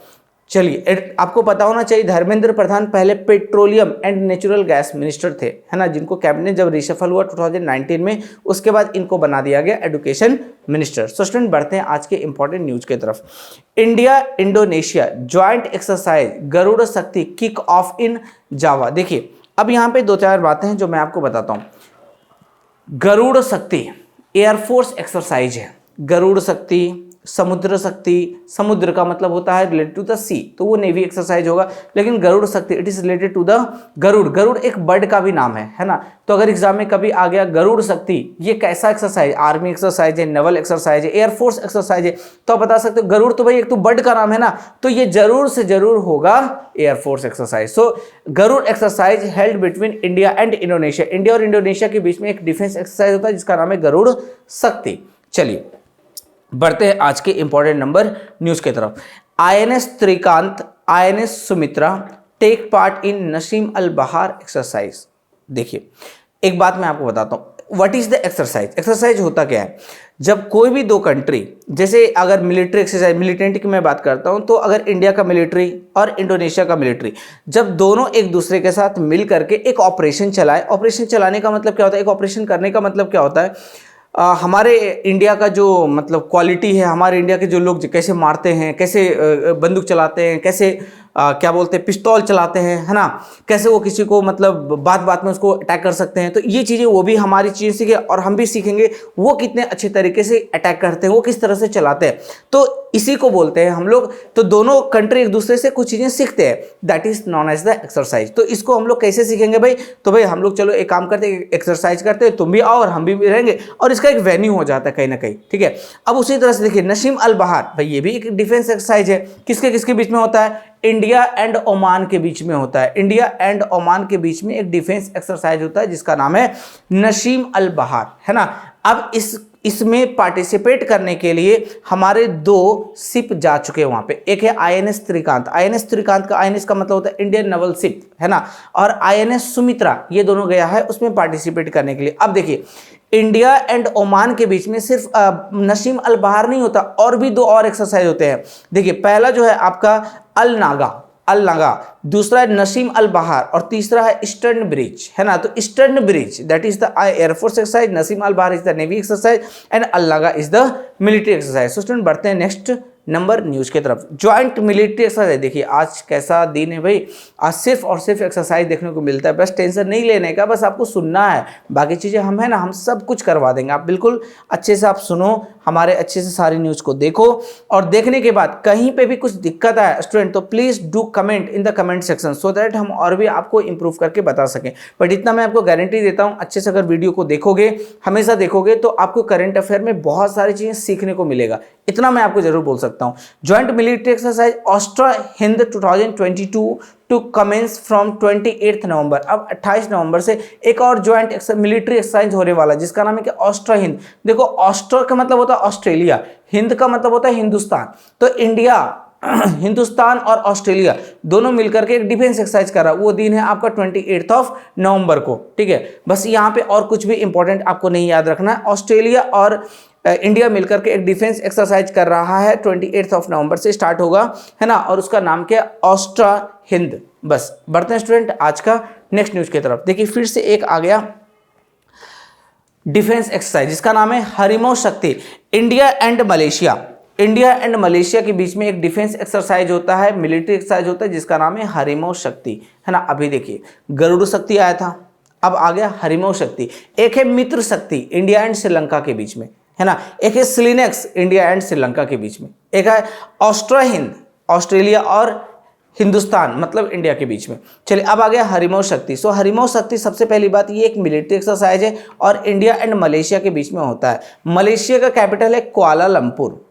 चलिए, आपको पता होना चाहिए धर्मेंद्र प्रधान पहले petroleum and natural gas minister थे, है ना, जिनको कैबिनेट जब रिशफल हुआ 2019 में, उसके बाद इनको बना दिया गया एजुकेशन मिनिस्टर। सो स्टूडेंट, बढ़ते हैं आज के इंपॉर्टेंट न्यूज की तरफ। India Indonesia joint exercise Garud Shakti kick of इन जावा। देखिए, अब यहाँ पे 2-4 बातें हैं जो मैं आपको बताता हूँ। गरुड़ शक्ति एयरफोर्स एक्सरसाइज है। गरुड़ शक्ति, समुद्र शक्ति, समुद्र का मतलब होता है रिलेटेड टू द सी, तो वो नेवी एक्सरसाइज होगा। लेकिन Garud Shakti it is related to the Garud. Garud एक बर्ड का भी नाम है ना। तो अगर एग्जाम में कभी आ गया गरुड़ शक्ति, ये कैसा एक्सरसाइज? आर्मी एक्सरसाइज है, नेवल एक्सरसाइज है, एयरफोर्स एक्सरसाइज है। तो आप बता सकते हो गरुड़ तो भाई एक तो बर्ड का नाम है ना, तो ये जरूर से जरूर होगा air force exercise. So Garud exercise held between India and Indonesia. India और इंडोनेशिया के बीच में एक डिफेंस एक्सरसाइज होता है जिसका नाम है गरुड़ शक्ति। चलिए, बढ़ते हैं आज के इंपॉर्टेंट नंबर न्यूज की तरफ। INS Trikant, INS Sumitra take part in Naseem Al Bahr exercise. देखिए, एक बात मैं आपको बताता हूं, what is the exercise? Exercise होता क्या है? जब कोई भी दो कंट्री, जैसे अगर मिलिट्री एक्सरसाइज, मिलिटेंट की मैं बात करता हूं, तो अगर इंडिया का मिलिट्री और इंडोनेशिया का मिलिट्री जब दोनों एक दूसरे के साथ मिल करके एक ऑपरेशन चलाए, ऑपरेशन चलाने का मतलब क्या होता है? एक ऑपरेशन करने का मतलब क्या होता है? हमारे इंडिया का जो मतलब क्वालिटी है, हमारे इंडिया के जो लोग कैसे मारते हैं, कैसे बंदूक चलाते हैं, कैसे क्या बोलते हैं पिस्तौल चलाते हैं, है ना, कैसे वो किसी को मतलब बात बात में उसको अटैक कर सकते हैं। तो ये चीज़ें वो भी हमारी चीज़ें सीखे और हम भी सीखेंगे वो कितने अच्छे तरीके से अटैक करते हैं, वो किस तरह से चलाते हैं। तो इसी को बोलते हैं हम लोग। तो दोनों कंट्री एक दूसरे से कुछ चीज़ें सीखते हैं, that is known as the exercise. तो इसको हम लोग कैसे सीखेंगे भाई? तो भाई हम लोग चलो एक काम करते हैं, एक्सरसाइज करते हैं, तुम भी आओ और हम भी रहेंगे, और इसका एक वेन्यू हो जाता है कहीं ना कहीं, ठीक है। अब उसी तरह से देखिए नसीम अल बहार, भाई ये भी एक डिफेंस एक्सरसाइज है। किसके किसके बीच में होता है? इंडिया एंड ओमान के बीच में होता है। इंडिया एंड ओमान के बीच में एक डिफेंस एक्सरसाइज होता है जिसका नाम है नसीम अल बहार, है ना। अब इसमें पार्टिसिपेट करने के लिए हमारे 2 शिप जा चुके हैं वहां पे। एक है INS त्रिकांत। INS त्रिकांत का INS का मतलब होता है इंडियन नेवल शिप, है ना, और INS सुमित्रा, ये दोनों गया है उसमें पार्टिसिपेट करने के लिए। अब देखिए, इंडिया एंड ओमान के बीच में सिर्फ नसीम अल बहार नहीं होता, और भी 2 और एक्सरसाइज होते हैं। देखिए, पहला जो है आपका अल नागा, दूसरा है नसीम अल बहार, और तीसरा है ईस्टर्न ब्रिज, है ना। तो Eastern Bridge that is the air force exercise, Naseem Al Bahr is the navy exercise and Al Nagah is the military exercise. So student, बढ़ते हैं नेक्स्ट नंबर न्यूज की तरफ। Joint military exercise. देखिए, आज कैसा दिन है भाई, आज सिर्फ और सिर्फ एक्सरसाइज देखने को मिलता है। बस टेंशन नहीं लेने का, बस आपको सुनना है, बाकी चीज़ें हम है ना, हम सब कुछ करवा देंगे। आप बिल्कुल अच्छे से आप सुनो, हमारे अच्छे से सारी न्यूज़ को देखो, और देखने के बाद कहीं पे भी कुछ दिक्कत आए स्टूडेंट तो please do comment in the comment section, so that हम और भी आपको इंप्रूव करके बता सकें। बट इतना मैं आपको गारंटी देता हूँ, अच्छे से अगर वीडियो को देखोगे, हमेशा देखोगे, तो आपको करंट अफेयर में बहुत सारी चीज़ें सीखने को मिलेगा। इतना मैं आपको जरूर बोल सकता हूँ। Joint military exercise Austra Hind 2022 to commence from 28 November. अब 28 नवंबर से एक और ज्वाइंट मिलिट्री एक्सरसाइज होने वाला है जिसका नाम है कि ऑस्ट्रो हिंद। देखो, ऑस्ट्रो का मतलब होता है ऑस्ट्रेलिया, हिंद का मतलब होता है हिंदुस्तान। तो इंडिया, हिंदुस्तान और ऑस्ट्रेलिया दोनों मिलकर के एक डिफेंस एक्सरसाइज कर रहा है। वो दिन है आपका 28 नवंबर को, ठीक है। बस यहाँ पे और कुछ भी इंपॉर्टेंट आपको नहीं याद रखना है। ऑस्ट्रेलिया और इंडिया मिलकर के एक डिफेंस एक्सरसाइज कर रहा है, 28 नवंबर से स्टार्ट होगा, है ना, और उसका नाम क्या है? ऑस्ट्रो हिंद। बस बढ़ते हैं स्टूडेंट आज का नेक्स्ट न्यूज की तरफ। देखिए, फिर से एक आ गया डिफेंस एक्सरसाइज जिसका नाम है हरिमो शक्ति। इंडिया एंड मलेशिया के बीच में एक डिफेंस एक्सरसाइज होता है, मिलिट्री एक्सरसाइज होता है जिसका नाम है हरिमो शक्ति, है ना। अभी देखिए, गरुड़ शक्ति आया था, अब आ गया हरिमो शक्ति। एक है मित्र शक्ति, इंडिया एंड श्रीलंका के बीच में, है ना। एक है सिलिनेक्स, इंडिया एंड श्रीलंका के बीच में। एक है ऑस्ट्रो हिंद, ऑस्ट्रेलिया और हिंदुस्तान मतलब इंडिया के बीच में। चलिए अब आ गया हरिमो शक्ति। सो हरिमो शक्ति सबसे पहली बात ये एक मिलिट्री एक्सरसाइज है और इंडिया एंड मलेशिया के बीच में होता है। मलेशिया का कैपिटल है Kuala Lumpur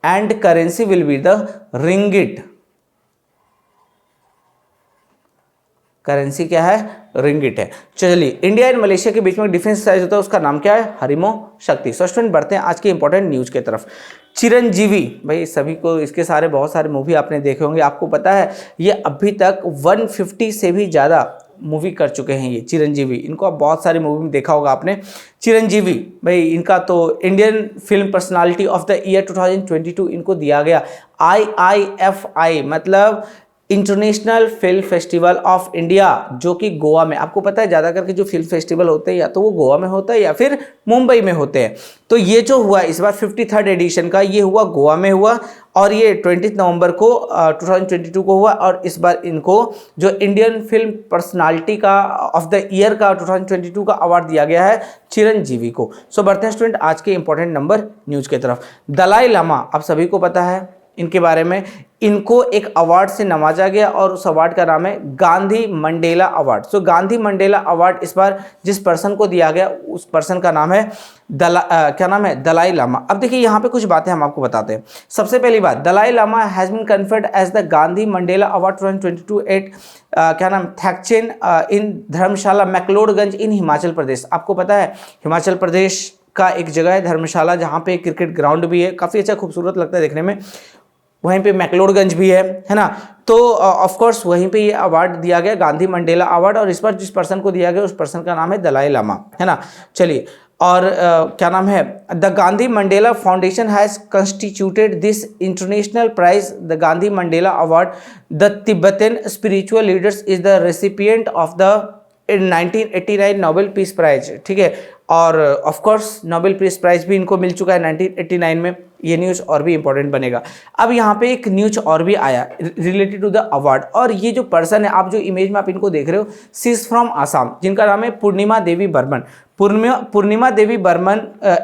and currency will be the ringgit. Currency क्या है? रिंगिट है। चलिए इंडिया एंड मलेशिया के बीच में डिफेंस एक्सरसाइज होता है, उसका नाम क्या है? हरिमो शक्ति। सो स्टूडेंट बढ़ते हैं आज के इंपॉर्टेंट न्यूज की तरफ। चिरंजीवी, भाई सभी को इसके सारे बहुत सारे मूवी आपने देखे होंगे, आपको पता है ये अभी तक 150 से भी ज़्यादा मूवी कर चुके हैं। ये चिरंजीवी, इनको आप बहुत सारी मूवी में देखा होगा आपने। चिरंजीवी भाई इनका तो Indian film personality of the year 2022 इनको दिया गया। IIFI मतलब international film festival of India, जो कि गोवा में, आपको पता है ज़्यादा करके जो फिल्म फेस्टिवल होते हैं या तो वो गोवा में होता है या फिर मुंबई में होते हैं। तो ये जो हुआ इस बार 53rd एडिशन का, ये हुआ गोवा में हुआ और ये 20 नवंबर को 2022 को हुआ। और इस बार इनको जो इंडियन फिल्म पर्सनालिटी का ऑफ द ईयर का 2022 का अवार्ड दिया गया है चिरंजीवी को। सो बढ़ते हैं स्टूडेंट आज के इंपॉर्टेंट नंबर न्यूज़ की तरफ। दलाई लामा, आप सभी को पता है इनके बारे में, इनको एक अवार्ड से नवाजा गया और उस अवार्ड का नाम है गांधी मंडेला अवार्ड। सो गांधी मंडेला अवार्ड इस बार जिस पर्सन को दिया गया उस पर्सन का नाम है क्या नाम है? दलाई लामा। अब देखिए यहाँ पे कुछ बातें हम आपको बताते हैं। सबसे पहली बात, Dalai Lama has been conferred as the Gandhi Mandela award 2022 at क्या नाम थैक्चेन इन धर्मशाला मैक्लोडगंज इन हिमाचल प्रदेश। आपको पता है हिमाचल प्रदेश का एक जगह है धर्मशाला, जहाँ पे क्रिकेट ग्राउंड भी है, काफ़ी अच्छा खूबसूरत लगता है देखने में। वहीं पे मैक्लोडगंज भी है ना। तो ऑफ कोर्स वहीं पे ये अवार्ड दिया गया गांधी मंडेला अवार्ड, और इस बार जिस पर्सन को दिया गया उस पर्सन का नाम है दलाई लामा, है ना। चलिए और क्या नाम है, the Gandhi Mandela foundation has constituted this international prize the Gandhi Mandela award. The Tibetan spiritual leaders is the recipient of the 1989 Nobel peace prize, ठीक है। और of course Nobel peace prize भी इनको मिल चुका है 1989 में। ये न्यूज़ और भी इंपॉर्टेंट बनेगा। अब यहाँ पे एक न्यूज़ और भी आया रिलेटेड टू द अवार्ड, और ये जो पर्सन है, आप जो इमेज में आप इनको देख रहे हो, सी इज फ्रॉम आसाम, जिनका नाम है Purnima Devi Barman. Purnima Devi Barman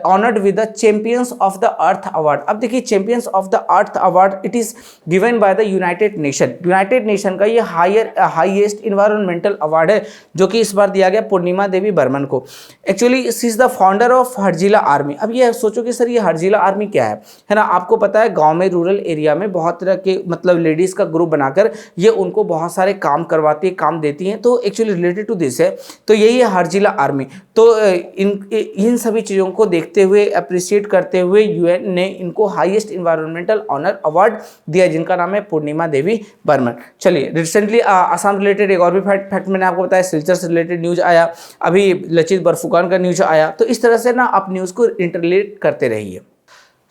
honoured with the Champions of the Earth award. अब देखिए Champions of the Earth award it is given by the United Nation का ये हाईएस्ट इन्वायरमेंटल अवार्ड है, जो कि इस बार दिया गया पूर्णिमा देवी बर्मन को। Actually she is the founder of Hargila army. अब ये सोचो कि सर ये हरजिला आर्मी क्या है ना। आपको पता है गांव में, रूरल एरिया में बहुत तरह के मतलब लेडीज का ग्रुप बनाकर ये उनको बहुत सारे काम करवाती है, काम देती हैं। तो एक्चुअली रिलेटेड टू दिस है, तो यही है हरजिला आर्मी। तो इन सभी चीज़ों को देखते हुए, अप्रिशिएट करते हुए यूएन ने इनको हाईएस्ट इन्वायरमेंटल ऑनर अवार्ड दिया, जिनका नाम है पूर्णिमा देवी बर्मन। चलिए रिसेंटली आसाम रिलेटेड एक और भी फैक्ट मैंने आपको बताया, सिलचर से रिलेटेड न्यूज आया, अभी लचित बरफुकान का न्यूज आया। तो इस तरह से ना आप न्यूज़ को इंटरलेट करते रहिए।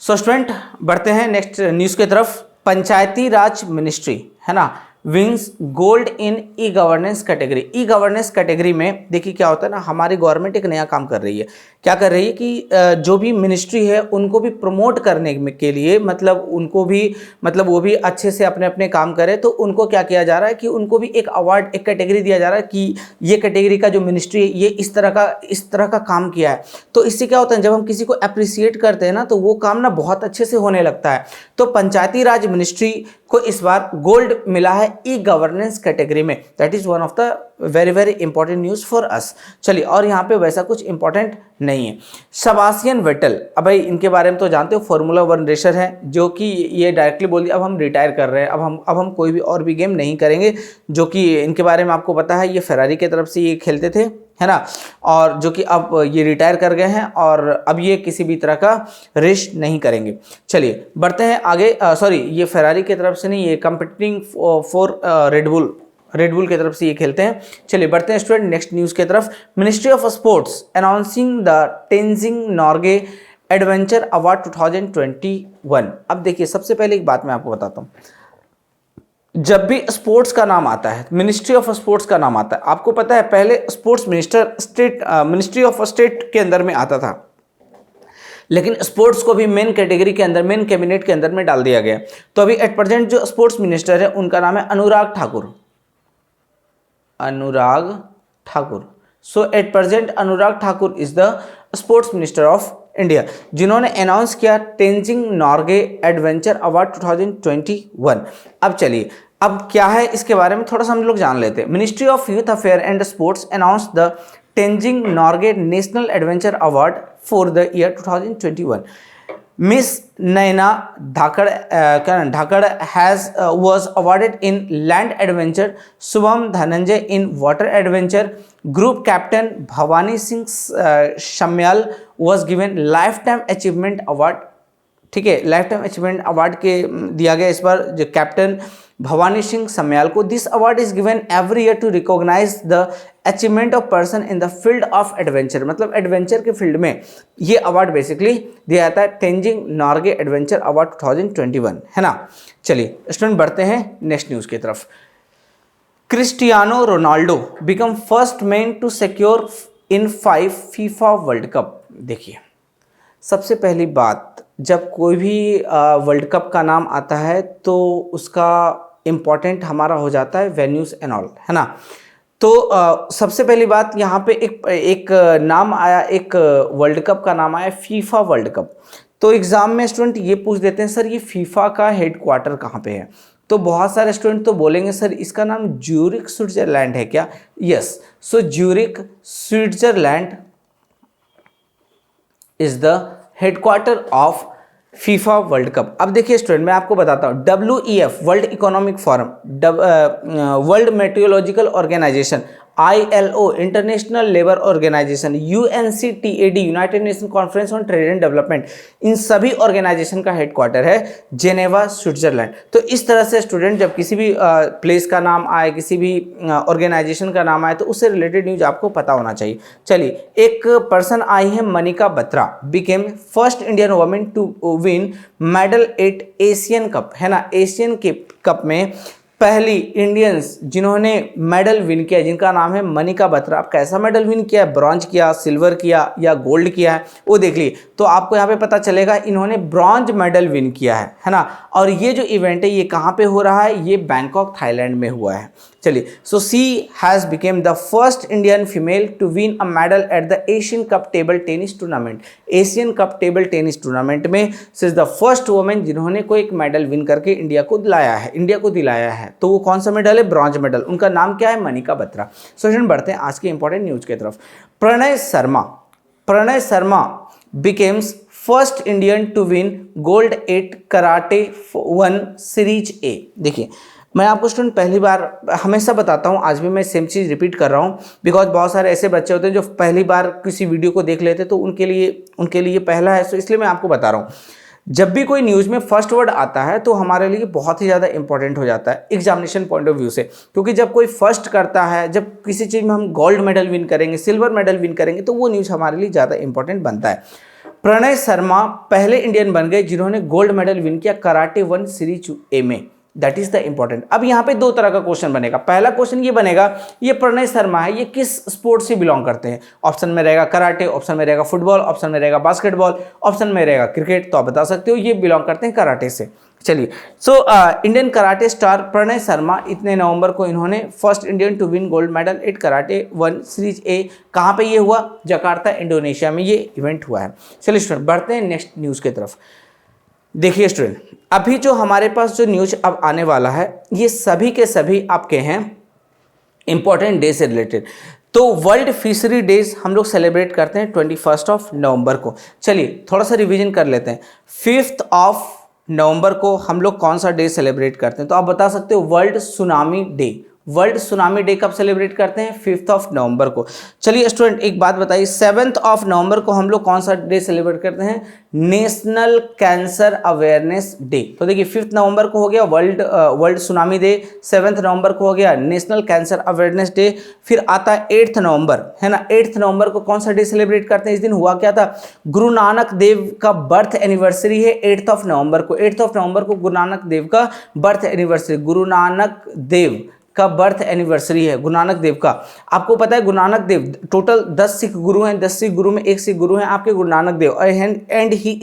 सो स्टूडेंट बढ़ते हैं नेक्स्ट न्यूज़ की तरफ। पंचायती राज मिनिस्ट्री, है ना, wins gold in e governance category. E governance category में देखिए क्या होता है ना, हमारी गवर्नमेंट एक नया काम कर रही है। क्या कर रही है कि जो भी मिनिस्ट्री है उनको भी प्रमोट करने के लिए, मतलब उनको भी, मतलब वो भी अच्छे से अपने अपने काम करें, तो उनको क्या किया जा रहा है कि उनको भी एक अवार्ड, एक कैटेगरी दिया जा रहा है कि ये कैटेगरी का जो मिनिस्ट्री है ये इस तरह का काम किया है। तो इससे क्या होता है, जब हम किसी को अप्रिसिएट करते हैं ना, तो वो काम ना बहुत अच्छे से होने लगता है। तो पंचायती राज मिनिस्ट्री को इस बार गोल्ड मिला है ई गवर्नेंस कैटेगरी में। That is one of the very very important news for us. चलिए और यहाँ पे वैसा कुछ इंपॉर्टेंट नहीं है। सेबास्टियन वेटल, अब भाई इनके बारे में तो जानते हो, फार्मूला 1 रेसर हैं, जो कि ये डायरेक्टली बोल दिया अब हम रिटायर कर रहे हैं, अब हम कोई भी और भी गेम नहीं करेंगे। जो कि इनके बारे में आपको पता है, ये फेरारी की तरफ से ये खेलते थे, है ना, और जो कि अब ये रिटायर कर गए हैं और अब ये किसी भी तरह का रेस नहीं करेंगे। चलिए बढ़ते हैं आगे। सॉरी, ये फेरारी की तरफ से नहीं, ये कंपीटिंग फॉर रेडबुल की तरफ से ये खेलते हैं। चलिए बढ़ते हैं स्टूडेंट नेक्स्ट न्यूज़ की तरफ। Ministry of sports announcing the Tenzing Norgay adventure award 2021। अब देखिए सबसे पहले एक बात मैं आपको बताता हूँ, जब भी स्पोर्ट्स का नाम आता है, मिनिस्ट्री ऑफ स्पोर्ट्स का नाम आता है, आपको पता है पहले स्पोर्ट्स मिनिस्ट्री ऑफ स्टेट के अंदर में आता था, लेकिन स्पोर्ट्स को भी मेन कैटेगरी के अंदर, मेन कैबिनेट के अंदर में डाल दिया गया। तो अभी एट प्रेजेंट जो स्पोर्ट्स मिनिस्टर है उनका नाम है Anurag Thakur. So at present Anurag Thakur is the sports minister of India, जिन्होंने अनाउंस किया तेंजिंग नॉर्गे एडवेंचर अवार्ड 2021। अब चलिए, अब क्या है इसके बारे में थोड़ा सा हम लोग जान लेते हैं। Ministry of youth affair and sports announce the Tenzing Norgay national adventure award for the year 2021। Miss Naina Dhakad has was awarded in land adventure. Subham Dhananjay in water adventure. Group captain Bhavani Singh Shamyal was given lifetime achievement award. ठीक है, life time achievement award के दिया गया इस बार जो captain Bhavani Singh Samyal को। This award is given every year to recognise the achievement of person in the field of adventure, मतलब adventure के फील्ड में ये अवार्ड बेसिकली दिया जाता है, तेंजिंग नॉर्गे एडवेंचर अवार्ड 2021, है ना। चलिए स्टूडेंट बढ़ते हैं नेक्स्ट न्यूज़ की तरफ। Cristiano Ronaldo become first man to secure in 5 FIFA World Cup. देखिए, सबसे पहली बात, जब कोई भी वर्ल्ड कप का नाम आता है तो उसका इम्पॉर्टेंट हमारा हो जाता है वेन्यूज़ एंड ऑल, है ना। तो सबसे पहली बात यहाँ पे एक नाम आया, एक वर्ल्ड कप का नाम आया फीफा वर्ल्ड कप। तो एग्ज़ाम में स्टूडेंट ये पूछ देते हैं सर ये फीफा का हेडक्वार्टर कहाँ पे है, तो बहुत सारे स्टूडेंट तो बोलेंगे सर इसका नाम ज्यूरिख स्विट्जरलैंड है क्या। Yes, so Zurich Switzerland is the headquarter of FIFA World Cup. अब देखिए स्टूडेंट, मैं आपको बताता हूँ, WEF World Economic Forum, World Meteorological Organization, ILO International Labour Organization, UNCTAD United Nation Conference on Trade and Development, इन सभी organization का headquarter है जेनेवा स्विट्जरलैंड। तो इस तरह से स्टूडेंट जब किसी भी प्लेस का नाम आए, किसी भी ऑर्गेनाइजेशन का नाम आए, तो उससे रिलेटेड न्यूज आपको पता होना चाहिए। चलिए, एक पर्सन आई है Manika Batra, became first Indian women to win medal at Asian cup, है ना। एशियन कप में पहली इंडियंस जिन्होंने मेडल विन किया, जिनका नाम है मनिका बत्रा। आप कैसा मेडल विन किया है, ब्रॉन्ज किया, सिल्वर किया या गोल्ड किया है, वो देख लिए तो आपको यहाँ पे पता चलेगा इन्होंने ब्रॉन्ज मेडल विन किया है ना। और ये जो इवेंट है ये कहाँ पे हो रहा है, ये बैंकॉक थाईलैंड में हुआ है। चलिए, so she has become the first Indian female to win a medal at the Asian Cup table tennis tournament. Asian Cup table tennis tournament में she is the first women जिन्होंने कोई एक medal win करके India को दिलाया है। तो वो कौन सा मेडल है, ब्रॉन्ज मेडल। उनका नाम क्या है, मनिका बत्रा। स्टूडेंट बढ़ते हैं आज के इंपॉर्टेंट न्यूज की तरफ। Pranay Sharma becomes first Indian to win gold at karate 1 series A. देखिए, मैं आपको स्टूडेंट पहली बार हमेशा बताता हूँ, आज भी मैं सेम चीज़ रिपीट कर रहा हूँ, बिकॉज बहुत सारे ऐसे बच्चे होते हैं जो पहली बार किसी वीडियो को देख लेते हैं, तो उनके लिए पहला है, तो इसलिए मैं आपको बता रहा हूँ। जब भी कोई न्यूज़ में फर्स्ट वर्ड आता है तो हमारे लिए बहुत ही ज़्यादा इंपॉर्टेंट हो जाता है एग्जामिनेशन पॉइंट ऑफ व्यू से, क्योंकि जब कोई फर्स्ट करता है, जब किसी चीज़ में हम गोल्ड मेडल विन करेंगे, सिल्वर मेडल विन करेंगे, तो वो न्यूज़ हमारे लिए ज़्यादा इंपॉर्टेंट बनता है। प्रणय शर्मा पहले इंडियन बन गए जिन्होंने गोल्ड मेडल विन किया कराटे 1 सीरीज ए में। That is the important. अब यहाँ पे 2 तरह का क्वेश्चन बनेगा। पहला क्वेश्चन ये बनेगा, ये प्रणय शर्मा है, ये किस स्पोर्ट से बिलोंग करते हैं। ऑप्शन में रहेगा कराटे, ऑप्शन में रहेगा फुटबॉल, ऑप्शन में रहेगा बास्केटबॉल, ऑप्शन में रहेगा क्रिकेट। तो आप बता सकते हो ये बिलोंग करते हैं कराटे से। चलिए, so Indian karate star Pranay Sharma, इतने नवंबर को इन्होंने first Indian to win gold medal at karate 1 series A. कहाँ पे ये हुआ, जकार्ता इंडोनेशिया में ये इवेंट हुआ है। चलिए स्टूडेंट बढ़ते हैं नेक्स्ट न्यूज़ की तरफ। देखिए स्टूडेंट, अभी जो हमारे पास जो न्यूज अब आने वाला है ये सभी के सभी आपके हैं इंपॉर्टेंट डे से रिलेटेड। तो वर्ल्ड फिशरी डेज हम लोग सेलिब्रेट करते हैं 21 नवंबर को। चलिए थोड़ा सा रिवीजन कर लेते हैं। 5 नवंबर को हम लोग कौन सा डे सेलिब्रेट करते हैं, तो आप बता सकते हो world tsunami day. World tsunami day कब सेलिब्रेट करते हैं, 5 नवंबर को। चलिए स्टूडेंट एक बात बताइए, 7 नवंबर को हम लोग कौन सा डे सेलिब्रेट करते हैं, नेशनल कैंसर अवेयरनेस डे। तो देखिए 5 नवंबर को हो गया वर्ल्ड सुनामी डे, 7 नवंबर को हो गया नेशनल कैंसर अवेयरनेस डे। फिर आता है 8 नवंबर, है ना। 8 नवंबर को कौन सा डे सेलिब्रेट करते हैं, इस दिन हुआ क्या था, गुरु नानक देव का बर्थ एनिवर्सरी है 8 नवंबर को। 8 नवंबर को गुरु नानक देव का बर्थ एनिवर्सरी, गुरु नानक देव का बर्थ एनिवर्सरी है, गुरु नानक देव का। आपको पता है गुरु नानक देव टोटल 10 सिख गुरु हैं, 10 सिख गुरु में एक सिख गुरु हैं आपके Guru Nanak Dev, and he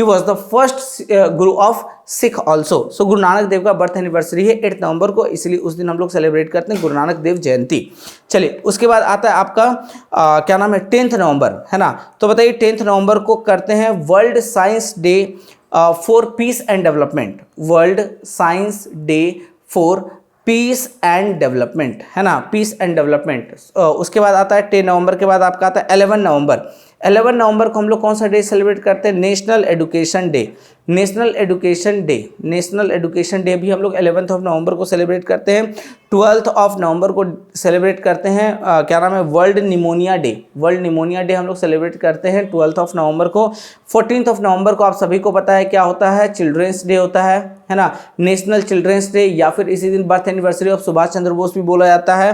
was the first guru of Sikh also. So Guru Nanak देव का बर्थ एनिवर्सरी है 8 नवंबर को, इसलिए उस दिन हम लोग सेलिब्रेट करते हैं गुरु नानक देव जयंती। चलिए उसके बाद आता है आपका क्या नाम है 10th नवंबर, है ना। तो बताइए 10th नवंबर को करते हैं world science day for piece and development, world science day for piece and development, है ना, पीस एंड डेवलपमेंट। उसके बाद आता है 10 नवंबर के बाद आपका आता है 11 नवंबर। 11 नवंबर को हम लोग कौन सा डे सेलिब्रेट करते हैं, national education day, national education day, national education day भी हम लोग 11th ऑफ नवंबर को सेलिब्रेट करते हैं। 12th ऑफ नवंबर को सेलिब्रेट करते हैं क्या नाम है world pneumonia day, world pneumonia day हम लोग सेलिब्रेट करते हैं 12th ऑफ नवंबर को। 14th ऑफ नवंबर को आप सभी को पता है क्या होता है, चिल्ड्रेंस डे होता है ना, नेशनल चिल्ड्रेंस डे, या फिर इसी दिन birth anniversary of Subhash Chandra Bose भी बोला जाता है।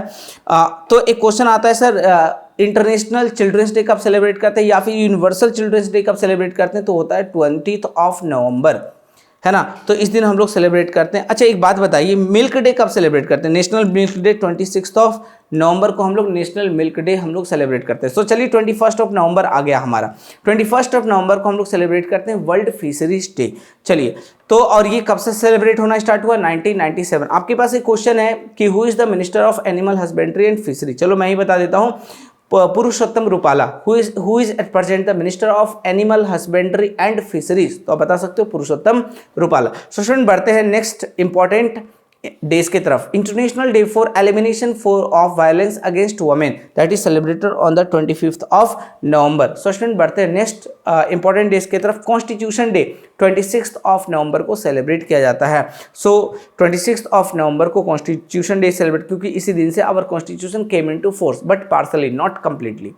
तो एक क्वेश्चन आता है सर इंटरनेशनल चिल्ड्रेंस डे कब सेलिब्रेट करते हैं या फिर यूनिवर्सल चिल्ड्रेंस डे कब सेलिब्रेट करते हैं, तो होता है 20th ऑफ नवंबर, है ना। तो इस दिन हम लोग सेलिब्रेट करते हैं। अच्छा एक बात बताइए मिल्क डे कब सेलिब्रेट करते हैं, national milk day 26th of November को हम लोग नेशनल मिल्क डे हम लोग सेलिब्रेट करते हैं। सो चलिए 21st ऑफ नवंबर आ गया हमारा, 21st ऑफ नवंबर को हम लोग सेलिब्रेट करते हैं वर्ल्ड फिशरीज डे। चलिए तो और ये कब से सेलिब्रेट होना स्टार्ट हुआ, 1997। आपके पास एक क्वेश्चन है कि who is the minister of animal husbandry and fishery, चलो मैं ही बता देता हूँ, Purushottam Rupala, who is at present the minister of animal husbandry and fisheries, तो आप बता सकते हो पुरुषोत्तम रूपाला। सो स्टूडेंट बढ़ते हैं नेक्स्ट इंपॉर्टेंट डेज की तरफ। International day for elimination of violence against women, that is celebrated on the 25th of November. So student बढ़ते हैं नेक्स्ट इंपॉर्टेंट डेज की तरफ। Constitution day 26th of November को सेलिब्रेट किया जाता है। सो 26th ऑफ नवंबर को कॉन्स्टिट्यूशन डे सेलिब्रेट, क्योंकि इसी दिन से our constitution came into force but partially not completely.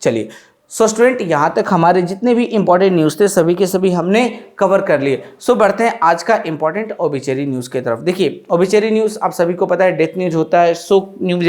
चलिए सो स्टूडेंट यहाँ तक हमारे जितने भी इंपॉर्टेंट न्यूज़ थे सभी के सभी हमने कवर कर लिए। सो बढ़ते हैं आज का इंपॉर्टेंट ओबिचरी न्यूज़ की तरफ। देखिए ओबिचरी न्यूज़ आप सभी को पता है डेथ न्यूज़ होता है, शोक न्यूज़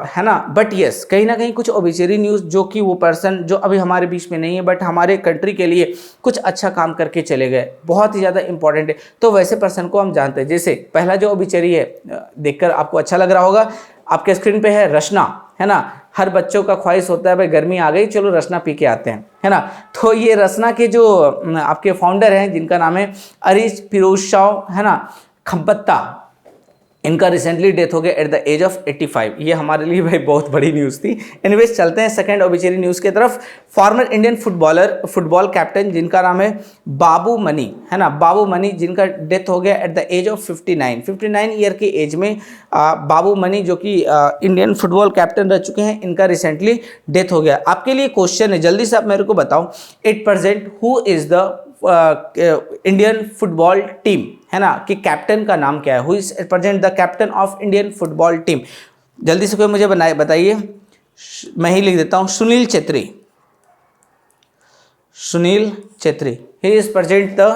है ना, बट यस कहीं ना कहीं कुछ ओबिचरी न्यूज़ जो कि वो पर्सन जो अभी हमारे बीच में नहीं है बट हमारे कंट्री के लिए कुछ अच्छा काम करके चले गए, बहुत ही ज़्यादा इंपॉर्टेंट है, तो वैसे पर्सन को हम जानते हैं। जैसे पहला जो ओबिचरी है देखकर आपको अच्छा लग रहा होगा, आपके स्क्रीन पे है रचना, है ना। हर बच्चों का ख्वाहिश होता है भाई गर्मी आ गई चलो रचना पी के आते हैं, है ना। तो ये रचना के जो आपके फाउंडर हैं जिनका नाम है अरीज फिरोज शाह, है ना, खम्पत्ता, इनका रिसेंटली डेथ हो गया एट द एज ऑफ 85। ये हमारे लिए भाई बहुत बड़ी न्यूज़ थी। एनीवेज चलते हैं सेकंड ओबिचरी न्यूज़ की तरफ। फॉर्मर इंडियन फुटबॉल कैप्टन जिनका नाम है बाबू मनी, है ना, बाबू मनी जिनका डेथ हो गया at the age of 59 year की एज में बाबू मनी जो कि इंडियन फुटबॉल कैप्टन रह चुके हैं, इनका रिसेंटली डेथ हो गया। आपके लिए क्वेश्चन है, जल्दी से आप मेरे को बताओ at present who is the Indian football team, है ना, कि कैप्टन का नाम क्या है, who is present the captain of Indian football team. जल्दी से कोई मुझे बताइए, मैं ही लिख देता हूँ, Sunil Chhetri, Sunil Chhetri, he is present the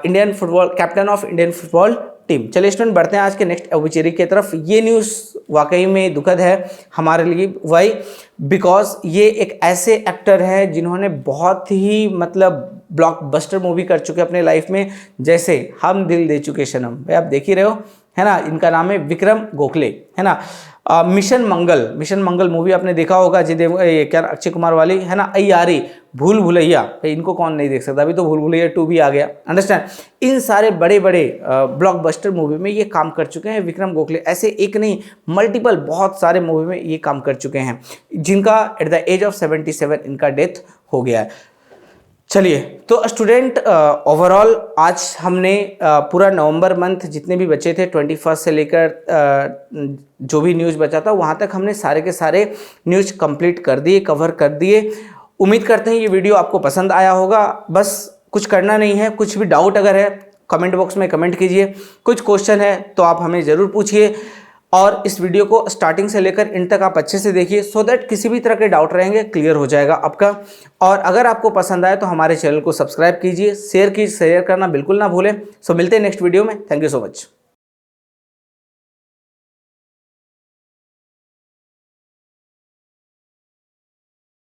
Indian football captain of Indian football team. चलिए स्टूडेंट बढ़ते हैं आज के नेक्स्ट ओबिचरी की तरफ। ये न्यूज़ वाकई में दुखद है हमारे लिए, वाई बिकॉज ये एक ऐसे एक्टर हैं जिन्होंने बहुत ही मतलब ब्लॉकबस्टर मूवी कर चुके अपने लाइफ में, जैसे हम दिल दे चुके सनम, भाई आप देख ही रहे हो, है ना। इनका नाम है विक्रम गोखले, है ना। मिशन मंगल मूवी आपने देखा होगा, ये क्या अक्षय कुमार वाली, है ना। अय्यारी, भूल भुलैया, भाई इनको कौन नहीं देख सकता, अभी तो भूल भुलैया 2 भी आ गया, अंडरस्टैंड। इन सारे बड़े बड़े ब्लॉकबस्टर मूवी में ये काम कर चुके हैं विक्रम गोखले, ऐसे एक नहीं मल्टीपल बहुत सारे मूवी में ये काम कर चुके हैं, जिनका एट द एज ऑफ 77 इनका डेथ हो गया है। चलिए तो स्टूडेंट ओवरऑल आज हमने पूरा नवंबर मंथ जितने भी बचे थे 21 से लेकर जो भी न्यूज़ बचा था वहाँ तक हमने सारे के सारे न्यूज़ कंप्लीट कर दिए, कवर कर दिए। उम्मीद करते हैं ये वीडियो आपको पसंद आया होगा। बस कुछ करना नहीं है, कुछ भी डाउट अगर है कमेंट बॉक्स में कमेंट कीजिए, कुछ क्वेश्चन है तो आप हमें ज़रूर पूछिए, और इस वीडियो को स्टार्टिंग से लेकर एंड तक आप अच्छे से देखिए, सो दैट किसी भी तरह के डाउट रहेंगे क्लियर हो जाएगा आपका। और अगर आपको पसंद आए तो हमारे चैनल को सब्सक्राइब कीजिए, शेयर करना बिल्कुल ना भूलें। सो मिलते हैं नेक्स्ट वीडियो में। Thank you so much.